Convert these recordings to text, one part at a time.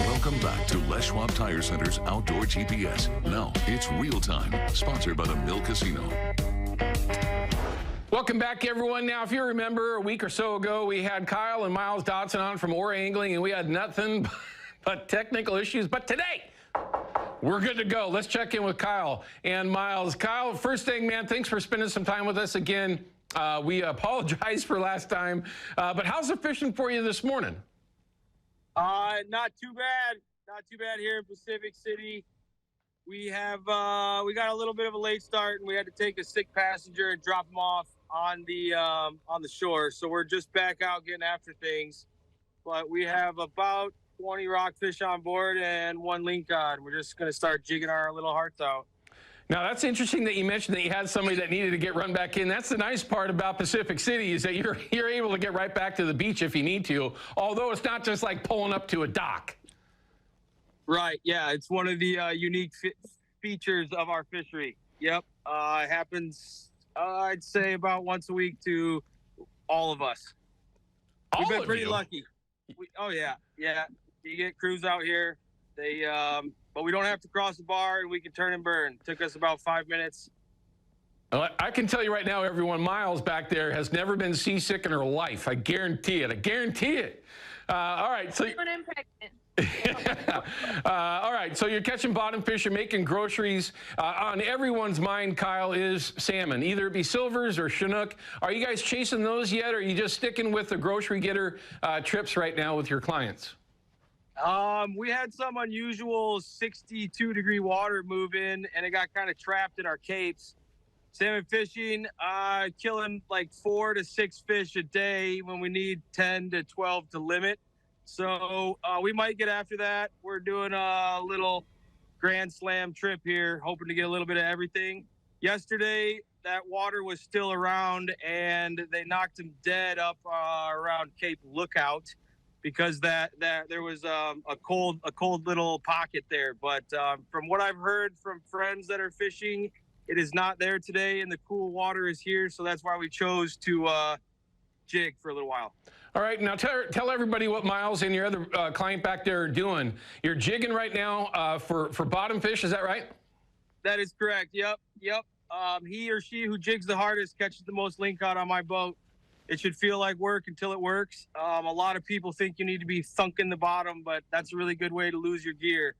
Welcome back to Les Schwab Tire Center's Outdoor GPS. Now it's real time, sponsored by the Mill Casino. Welcome back, everyone. Now, if you remember, a week or so ago, we had Kyle and Miyles Dodson on from Ore Angling, and we had nothing but technical issues. But today, we're good to go. Let's check in with Kyle and Miyles. Kyle, first thing, man, thanks for spending some time with us again. We apologize for last time, but how's the fishing for you this morning? Not too bad. Not too bad here in Pacific City. We got a little bit of a late start, and we had to take a sick passenger and drop him off on the shore. So we're just back out getting after things. But we have about 20 rockfish on board and 1 lingcod. We're just going to start jigging our little hearts out. Now, that's interesting that you mentioned that you had somebody that needed to get run back in. That's the nice part about Pacific City is that you're able to get right back to the beach if you need to, although it's not just like pulling up to a dock. Right, yeah. It's one of the unique features of our fishery. Yep. It happens, I'd say, about once a week to all of us. We've been pretty lucky. Oh, yeah. Yeah. You get crews out here. But we don't have to cross the bar, and we can turn and burn. Took us about 5 minutes. I can tell you right now, everyone, Miyles back there has never been seasick in her life. I guarantee it. I guarantee it. All right. So, all right. So you're catching bottom fish. You're making groceries. On everyone's mind, Kyle, is salmon. Either it be silvers or Chinook. Are you guys chasing those yet, or are you just sticking with the grocery getter trips right now with your clients? We had some unusual 62-degree water move in, and it got kind of trapped in our capes. Salmon fishing, killing like 4 to 6 fish a day when we need 10 to 12 to limit. So we might get after that. We're doing a little Grand Slam trip here, hoping to get a little bit of everything. Yesterday, that water was still around, and they knocked him dead up around Cape Lookout, because that there was a cold little pocket there. But from what I've heard from friends that are fishing, it is not there today, and the cool water is here. So that's why we chose to jig for a little while. All right, now tell everybody what Miyles and your other client back there are doing. You're jigging right now for bottom fish, is that right? That is correct. Yep. He or she who jigs the hardest catches the most lingcod on my boat. It should feel like work until it works. A lot of people think you need to be thunking the bottom, but that's a really good way to lose your gear.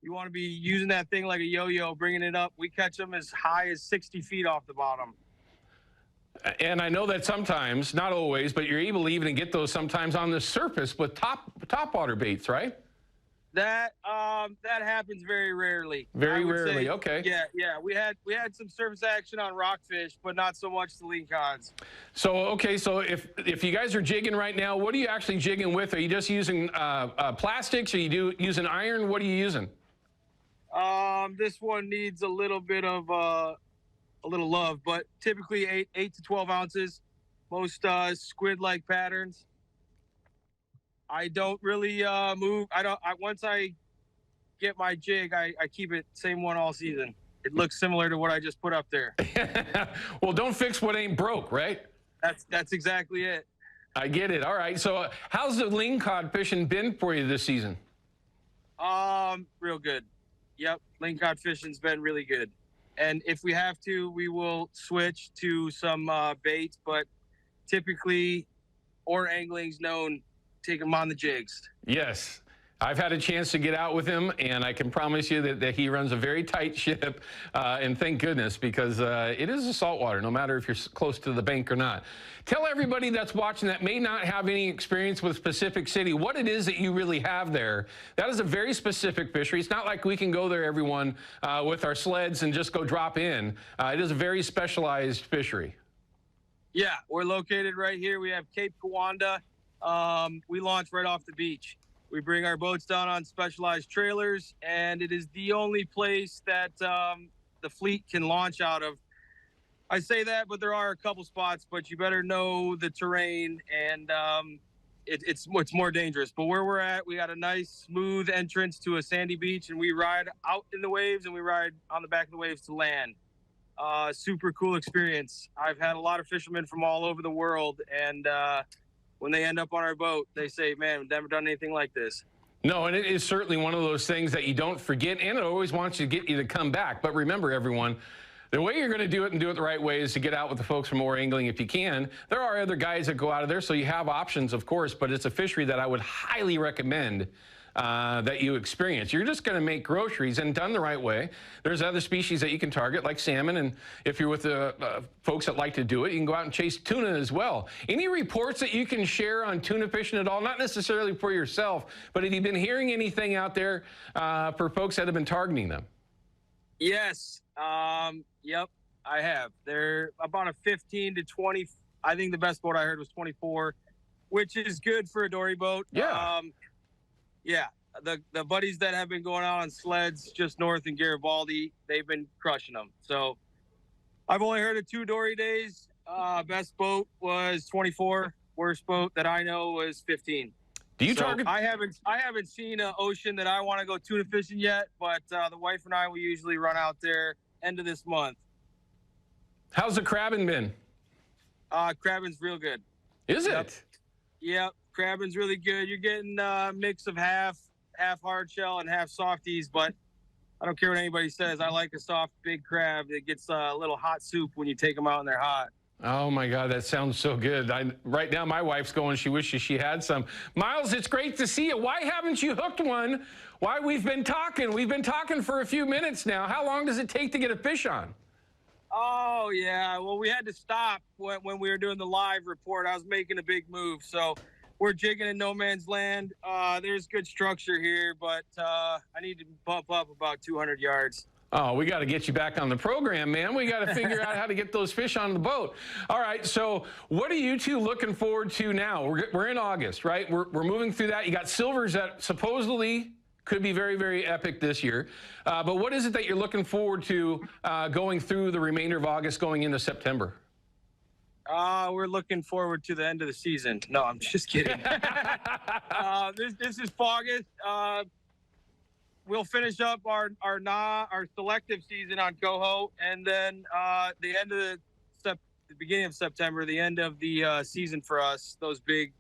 You want to be using that thing like a yo-yo, bringing it up. We catch them as high as 60 feet off the bottom. And I know that sometimes, not always, but you're able to even get those sometimes on the surface with top water baits, right? That happens very rarely. Very rarely, okay. Yeah. We had some surface action on rockfish, but not so much the lingcods. So okay, so if you guys are jigging right now, what are you actually jigging with? Are you just using plastics? Are you using iron? What are you using? This one needs a little bit of a little love, but typically 8 to 12 ounces. Most squid-like patterns. I don't really move. Once I get my jig, I keep it same one all season. It looks similar to what I just put up there. Well, don't fix what ain't broke, right? That's exactly it. I get it. All right. So how's the lingcod fishing been for you this season? Real good. Yep, lingcod fishing's been really good. And if we have to, we will switch to some baits, but typically Ore Angling's known take him on the jigs. Yes. I've had a chance to get out with him, and I can promise you that he runs a very tight ship, and thank goodness, because it is a saltwater, no matter if you're close to the bank or not. Tell everybody that's watching that may not have any experience with Pacific City what it is that you really have there. That is a very specific fishery. It's not like we can go there, everyone, with our sleds and just go drop in. It is a very specialized fishery. Yeah, we're located right here. We have Cape Kiwanda. We launch right off the beach. We bring our boats down on specialized trailers, and it is the only place that the fleet can launch out of. I say that, but there are a couple spots, but you better know the terrain, and it's more dangerous. But where we're at, we got a nice, smooth entrance to a sandy beach, and we ride out in the waves, and we ride on the back of the waves to land. Super cool experience. I've had a lot of fishermen from all over the world, and when they end up on our boat, they say, man, we've never done anything like this. No, and it is certainly one of those things that you don't forget, and it always wants to get you to come back. But remember, everyone, the way you're going to do it and do it the right way is to get out with the folks from Moore Angling if you can. There are other guys that go out of there, so you have options, of course, but it's a fishery that I would highly recommend that you experience. You're just going to make groceries, and done the right way. There's other species that you can target, like salmon, and if you're with the folks that like to do it, you can go out and chase tuna as well. Any reports that you can share on tuna fishing at all? Not necessarily for yourself, but have you been hearing anything out there for folks that have been targeting them? Yes. Yep, I have. They're about a 15 to 20. I think the best boat I heard was 24, which is good for a dory boat. Yeah. Yeah, the buddies that have been going out on sleds just north in Garibaldi, they've been crushing them. So I've only heard of 2 dory days. Best boat was 24. Worst boat that I know was 15. Do you target? I haven't seen an ocean that I want to go tuna fishing yet, but the wife and I will usually run out there end of this month. How's the crabbing been? Crabbing's real good. Is Yep. it? Yep, crabbing's really good. You're getting a mix of half hard shell and half softies, but I don't care what anybody says. I like a soft, big crab that gets a little hot soup when you take them out and they're hot. Oh, my God, that sounds so good. Right now, my wife's going, she wishes she had some. Miyles, it's great to see you. Why haven't you hooked one? Why, we've been talking. We've been talking for a few minutes now. How long does it take to get a fish on? Oh, yeah. Well, we had to stop when we were doing the live report. I was making a big move. So we're jigging in no man's land. There's good structure here, but I need to bump up about 200 yards. Oh, we got to get you back on the program, man. We got to figure out how to get those fish on the boat. All right, so what are you two looking forward to now? We're in August, right? We're moving through that. You got silvers that supposedly could be very, very epic this year. But what is it that you're looking forward to going through the remainder of August, going into September? We're looking forward to the end of the season. No, I'm just kidding. This is August. We'll finish up our selective season on coho, and then the end of the beginning of September, the end of the season for us. Those big,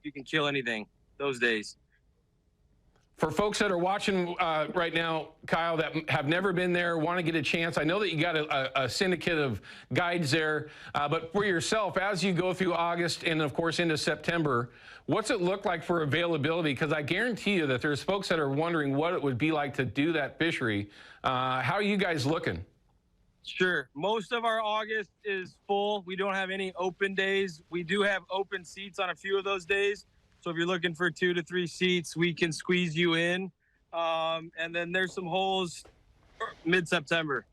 you can kill anything. Those days. For folks that are watching right now, Kyle, that have never been there, want to get a chance, I know that you got a syndicate of guides there, but for yourself, as you go through August and, of course, into September, what's it look like for availability? Because I guarantee you that there's folks that are wondering what it would be like to do that fishery. How are you guys looking? Sure. Most of our August is full. We don't have any open days. We do have open seats on a few of those days. So if you're looking for 2 to 3 seats, we can squeeze you in. And then there's some holes mid-September.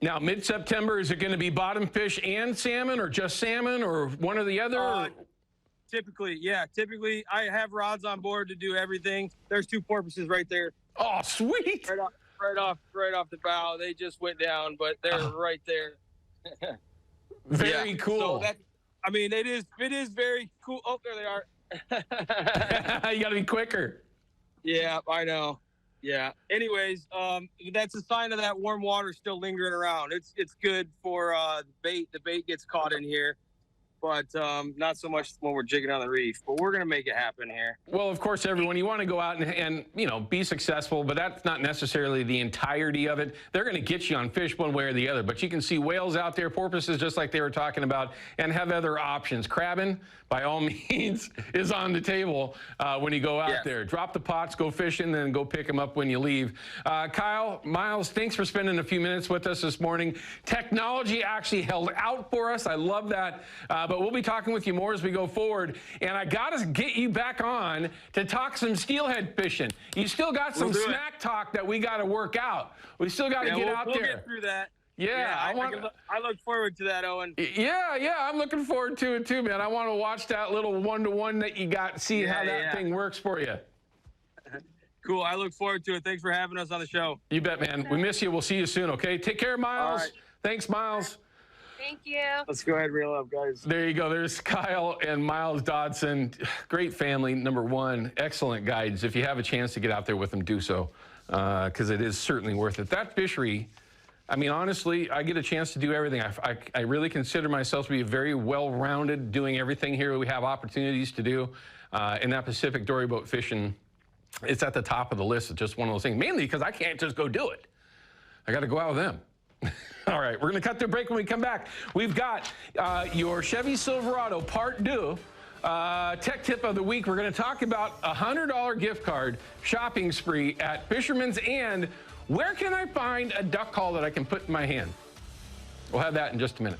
Now, mid-September, is it going to be bottom fish and salmon, or just salmon, or one or the other? Typically, yeah. Typically, I have rods on board to do everything. There's 2 porpoises right there. Oh, sweet. Right off the bow. They just went down, but they're right there. Very cool. So it is very cool. Oh, there they are. You got to be quicker. Yeah, I know. Yeah. Anyways, that's a sign of that warm water still lingering around. It's good for the bait. The bait gets caught in here, but not so much when we're jigging on the reef. But we're gonna make it happen here. Well, of course, everyone, you want to go out and be successful, but that's not necessarily the entirety of it. They're going to get you on fish one way or the other, but you can see whales out there, porpoises, just like they were talking about, and have other options. Crabbing, by all means, is on the table when you go out there. Drop the pots, go fishing, then go pick them up when you leave. Kyle, Miyles, thanks for spending a few minutes with us this morning. Technology actually held out for us. I love that. But we'll be talking with you more as we go forward. And I got to get you back on to talk some steelhead fishing. You still got some snack talk that we got to work out. We still got to get out there. We'll get through that. Yeah, I look forward to that, Owen. Yeah, I'm looking forward to it too, man. I want to watch that little one-to-one that you got, see how that thing works for you. Cool. I look forward to it. Thanks for having us on the show. You bet, man. We miss you. We'll see you soon, okay? Take care, Miyles. Right. Thanks, Miyles. Thank you. Let's go ahead and reel up, guys. There you go. There's Kyle and Miyles Dodson. Great family, number one. Excellent guides. If you have a chance to get out there with them, do so, because it is certainly worth it. That fishery, I mean, honestly, I get a chance to do everything. I really consider myself to be very well-rounded, doing everything here we have opportunities to do. And that Pacific dory boat fishing, it's at the top of the list. It's just one of those things, mainly because I can't just go do it. I got to go out with them. All right, we're going to cut to a break. When we come back, we've got your Chevy Silverado Part 2 tech tip of the week. We're going to talk about a $100 gift card shopping spree at Fisherman's, and where can I find a duck call that I can put in my hand? We'll have that in just a minute.